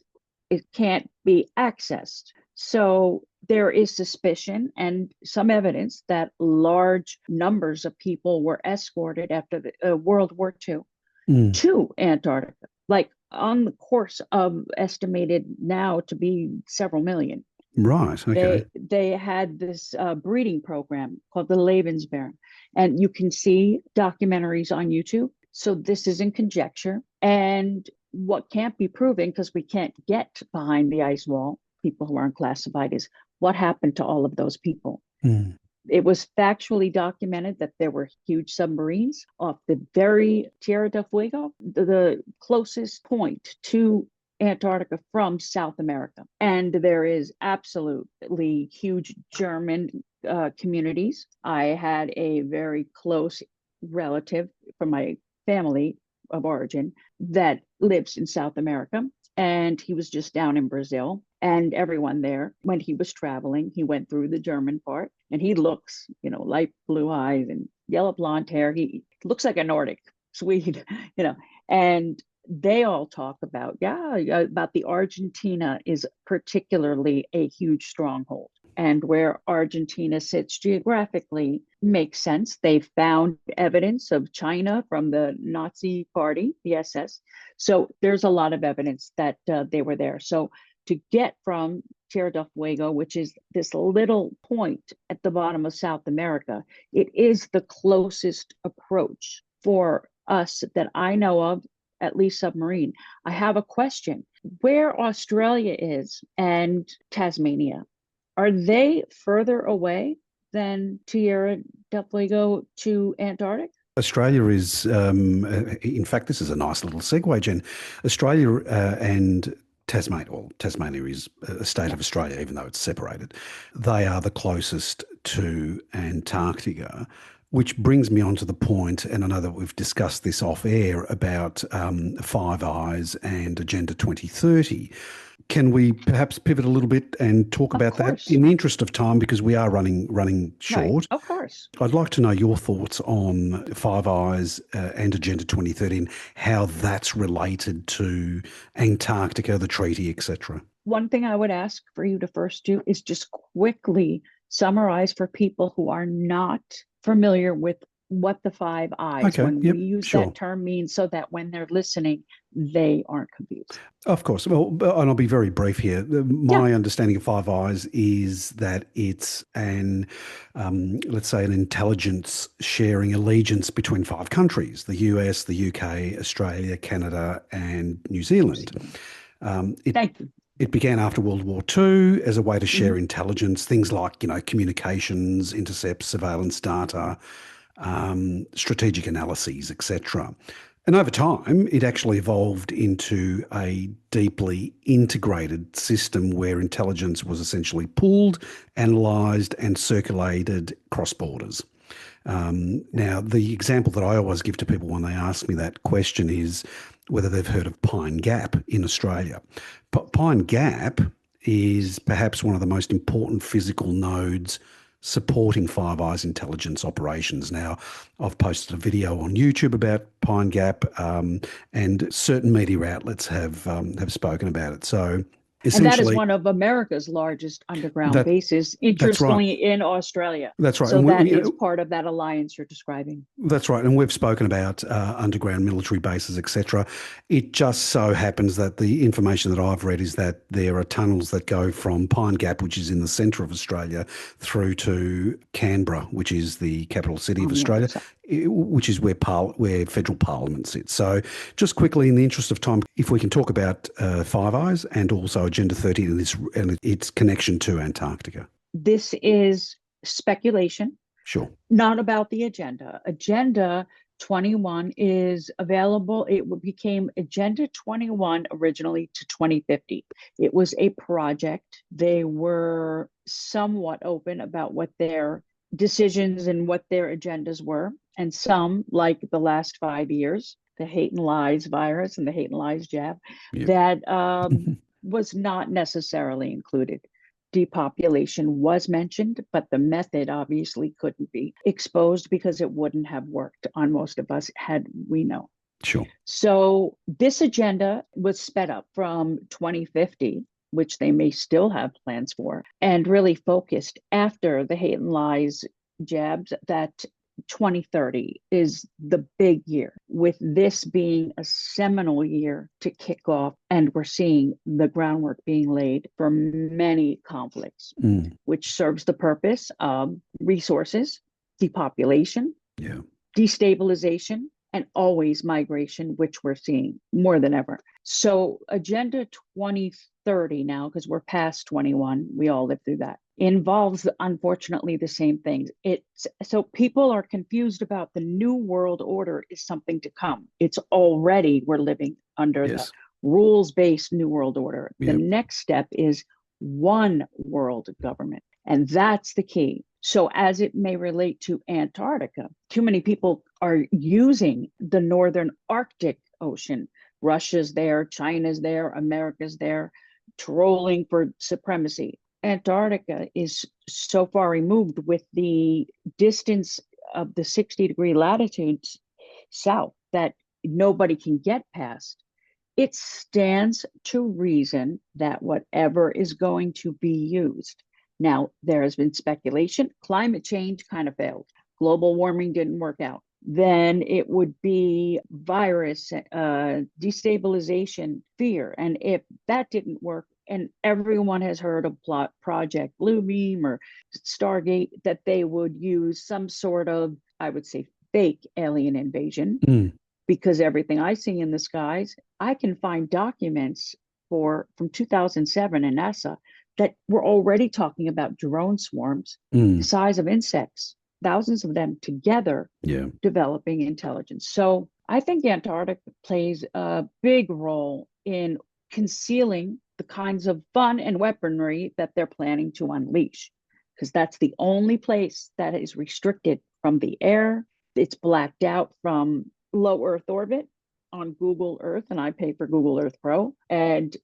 it can't be accessed. So there is suspicion and some evidence that large numbers of people were escorted after the World War II to Antarctica, like on the course of estimated now to be several million. Right. Okay. They had this breeding program called the Lebensborn, and you can see documentaries on YouTube. So this isn't conjecture. And what can't be proven, because we can't get behind the ice wall, people who aren't classified, is what happened to all of those people. It was factually documented that there were huge submarines off the very Tierra del Fuego, the closest point to Antarctica from South America. And there is absolutely huge German communities. I had a very close relative from my family of origin that lives in South America. And he was just down in Brazil. And everyone there, when he was traveling, he went through the German part, and he looks, you know, light blue eyes and yellow blonde hair. He looks like a Nordic Swede, you know, and they all talk about, about the Argentina is particularly a huge stronghold. And where Argentina sits geographically makes sense. They found evidence of China from the Nazi party, the SS. So there's a lot of evidence that they were there. So to get from Tierra del Fuego, which is this little point at the bottom of South America, it is the closest approach for us that I know of, at least submarine. I have a question. Where Australia is and Tasmania, are they further away than Tierra del Fuego to Antarctica? Australia is, in fact, this is a nice little segue, Jen. Australia and Tasmania is a state of Australia, even though it's separated. They are the closest to Antarctica. Which brings me on to the point, and I know that we've discussed this off air about Five Eyes and Agenda 2030. Can we perhaps pivot a little bit and talk Of about that course. in the interest of time, because we are running Right. short? Of course. I'd like to know your thoughts on Five Eyes and Agenda 2030 and how that's related to Antarctica, the treaty, etc. One thing I would ask for you to first do is just quickly summarize for people who are not familiar with what the Five Eyes, Okay, when yep, we use sure. that term, means, so that when they're listening, they aren't confused. Of course. Well, and I'll be very brief here. Yeah. My understanding of Five Eyes is that it's let's say, an intelligence sharing allegiance between five countries: the US, the UK, Australia, Canada, and New Zealand. Thank you. It began after World War II as a way to share Mhm. intelligence, things like, communications, intercepts, surveillance data, strategic analyses, etc. And over time, it actually evolved into a deeply integrated system where intelligence was essentially pooled, analysed, and circulated cross borders. Now, the example that I always give to people when they ask me that question is whether they've heard of Pine Gap in Australia. Pine Gap is perhaps one of the most important physical nodes supporting Five Eyes intelligence operations. Now, I've posted a video on YouTube about Pine Gap, and certain media outlets have spoken about it. So, And that is essentially, one of America's largest underground that bases, that's right. interestingly, in Australia. That's right. So And that is part of that alliance you're describing. that's right, and we've spoken about underground military bases, etc. It just so happens that the information that I've read is that there are tunnels that go from Pine Gap, which is in the centre of Australia, through to Canberra, which is the capital city of On the other Australia, side. which is where federal parliament sits. So, just quickly, in the interest of time, if we can talk about Five Eyes and also Agenda 30 and its connection to Antarctica. This is speculation, Sure. not about the agenda. Agenda 21 is available. It became Agenda 21 originally to 2050. It was a project. They were somewhat open about what their decisions and what their agendas were. And some, like the last 5 years, the hate and lies virus and the hate and lies jab, Yep. that was not necessarily included. Depopulation was mentioned, but the method obviously couldn't be exposed because it wouldn't have worked on most of us had we known. Sure. So this agenda was sped up from 2050, which they may still have plans for, and really focused after the hate and lies jabs that 2030 is the big year, with this being a seminal year to kick off. And we're seeing the groundwork being laid for many conflicts, which serves the purpose of resources, depopulation, Yeah. destabilization, and always migration, which we're seeing more than ever. So Agenda 2030 now, because we're past 21, we all lived through that, involves unfortunately the same things. It's so people are confused about the new world order is something to come. It's already, we're living under the rules-based new world order. Yep. The next step is one world government, and that's the key. So as it may relate to Antarctica, too many people are using the northern Arctic Ocean. Russia's there, China's there, America's there, trolling for supremacy. Antarctica is so far removed with the distance of the 60-degree latitudes south that nobody can get past. It stands to reason that whatever is going to be used. Now, there has been speculation. Climate change kind of failed. Global warming didn't work out. Then it would be virus, destabilization, fear. And if that didn't work, and everyone has heard of Project Bluebeam or Stargate, that they would use some sort of, I would say, fake alien invasion. Because everything I see in the skies, I can find documents from 2007 in NASA that were already talking about drone swarms the size of insects, thousands of them together, developing intelligence. So I think Antarctica plays a big role in concealing the kinds of fun and weaponry that they're planning to unleash, because that's the only place that is restricted from the air. It's blacked out from low Earth orbit on Google Earth, and I pay for Google Earth Pro. And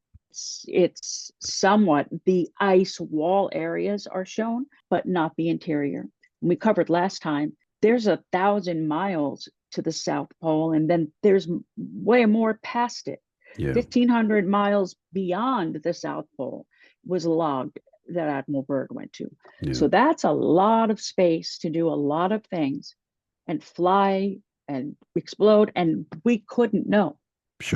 it's somewhat, the ice wall areas are shown, but not the interior. We covered last time, there's 1,000 miles to the South Pole, and then there's way more past it. 1,500 miles beyond the South Pole was logged that Admiral Byrd went to. So that's a lot of space to do a lot of things and fly and explode, and we couldn't know.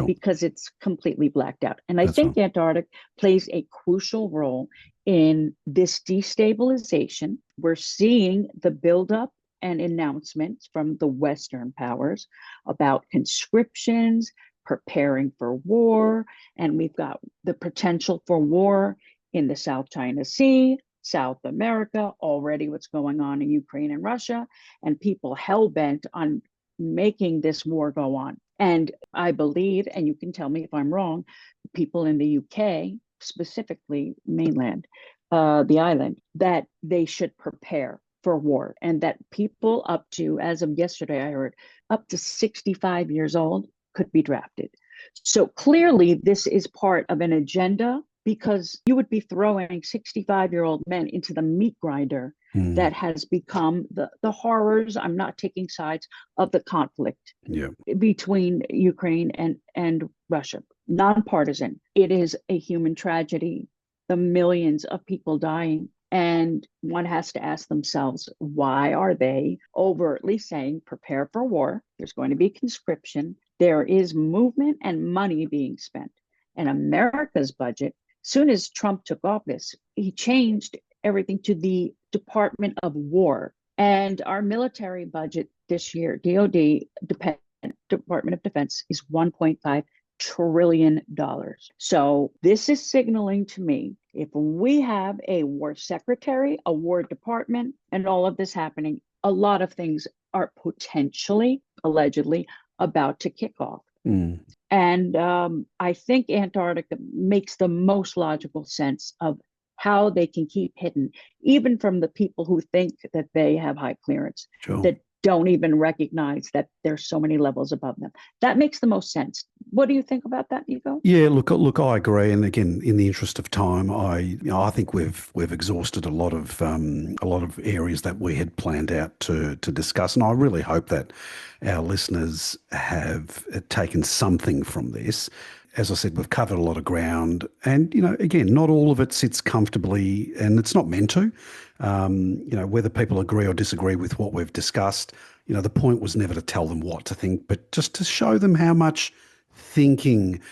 Because it's completely blacked out. And I think Antarctic plays a crucial role in this destabilization. We're seeing the buildup and announcements from the Western powers about conscriptions, preparing for war, and we've got the potential for war in the South China Sea, South America, already what's going on in Ukraine and Russia, and people hell-bent on making this war go on. And I believe, and you can tell me if I'm wrong, people in the UK, specifically mainland, the island, that they should prepare for war, and that people up to, as of yesterday, I heard, up to 65 years old could be drafted. So clearly this is part of an agenda, because you would be throwing 65-year-old men into the meat grinder that has become the horrors, I'm not taking sides, of the conflict between Ukraine and Russia. Nonpartisan. It is a human tragedy, the millions of people dying. And one has to ask themselves, why are they overtly saying prepare for war? There's going to be conscription. There is movement and money being spent. And America's budget, soon as Trump took office, he changed everything to the Department of War. And our military budget this year, DoD, Department of Defense, is $1.5 trillion. So this is signaling to me, if we have a war secretary, a war department, and all of this happening, a lot of things are potentially, allegedly, about to kick off. And I think Antarctica makes the most logical sense of how they can keep hidden, even from the people who think that they have high clearance, that don't even recognize that there's so many levels above them. That makes the most sense. What do you think about that, Nico? Yeah, look, I agree. And again, in the interest of time, I think we've exhausted a lot of areas that we had planned out to discuss. And I really hope that our listeners have taken something from this. As I said, we've covered a lot of ground, and again, not all of it sits comfortably, and it's not meant to. Whether people agree or disagree with what we've discussed, the point was never to tell them what to think, but just to show them how much thinking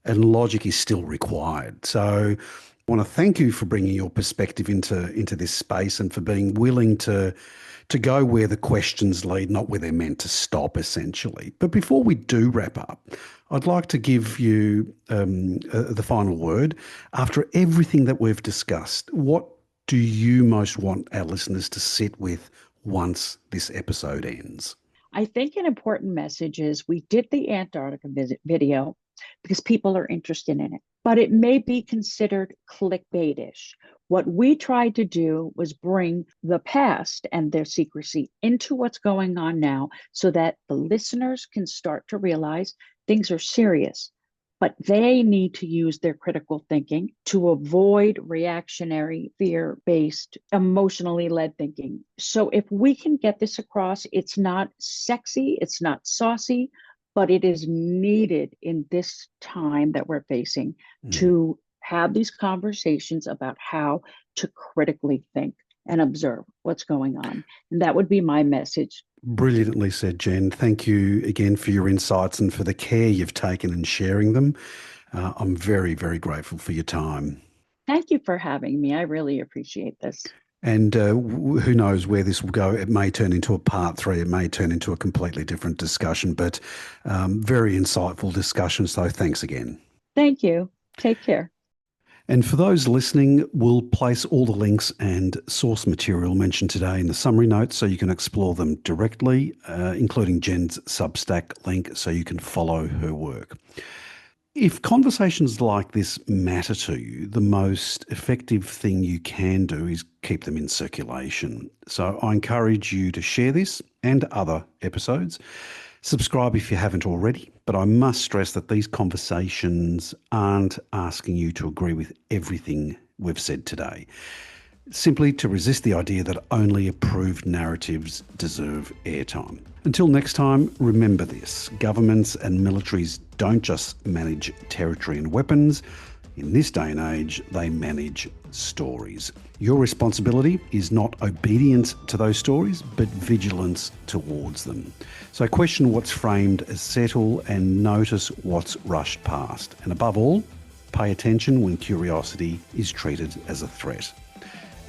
and logic is still required. So I want to thank you for bringing your perspective into this space, and for being willing to go where the questions lead, not where they're meant to stop, essentially. But before we do wrap up, I'd like to give you the final word. After everything that we've discussed, what do you most want our listeners to sit with once this episode ends? I think an important message is we did the Antarctica video because people are interested in it, but it may be considered clickbaitish. What we tried to do was bring the past and their secrecy into what's going on now, so that the listeners can start to realize things are serious, but they need to use their critical thinking to avoid reactionary, fear-based, emotionally led thinking. So if we can get this across, it's not sexy, it's not saucy, but it is needed in this time that we're facing to have these conversations about how to critically think and observe what's going on. And that would be my message. Brilliantly said, Jen. Thank you again for your insights and for the care you've taken in sharing them. I'm very, very grateful for your time. Thank you for having me. I really appreciate this. And who knows where this will go. It may turn into a part 3. It may turn into a completely different discussion, but very insightful discussion. So thanks again. Thank you. Take care. And for those listening, we'll place all the links and source material mentioned today in the summary notes, so you can explore them directly, including Jen's Substack link, so you can follow her work. If conversations like this matter to you, the most effective thing you can do is keep them in circulation. So I encourage you to share this and other episodes. Subscribe if you haven't already, but I must stress that these conversations aren't asking you to agree with everything we've said today. Simply to resist the idea that only approved narratives deserve airtime. Until next time, remember this: governments and militaries don't just manage territory and weapons. In this day and age, they manage stories. Your responsibility is not obedience to those stories, but vigilance towards them. So question what's framed as settle and notice what's rushed past. And above all, pay attention when curiosity is treated as a threat.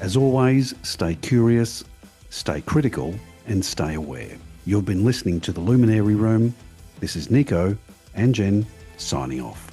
As always, stay curious, stay critical, and stay aware. You've been listening to The Luminary Room. This is Nico and Jen signing off.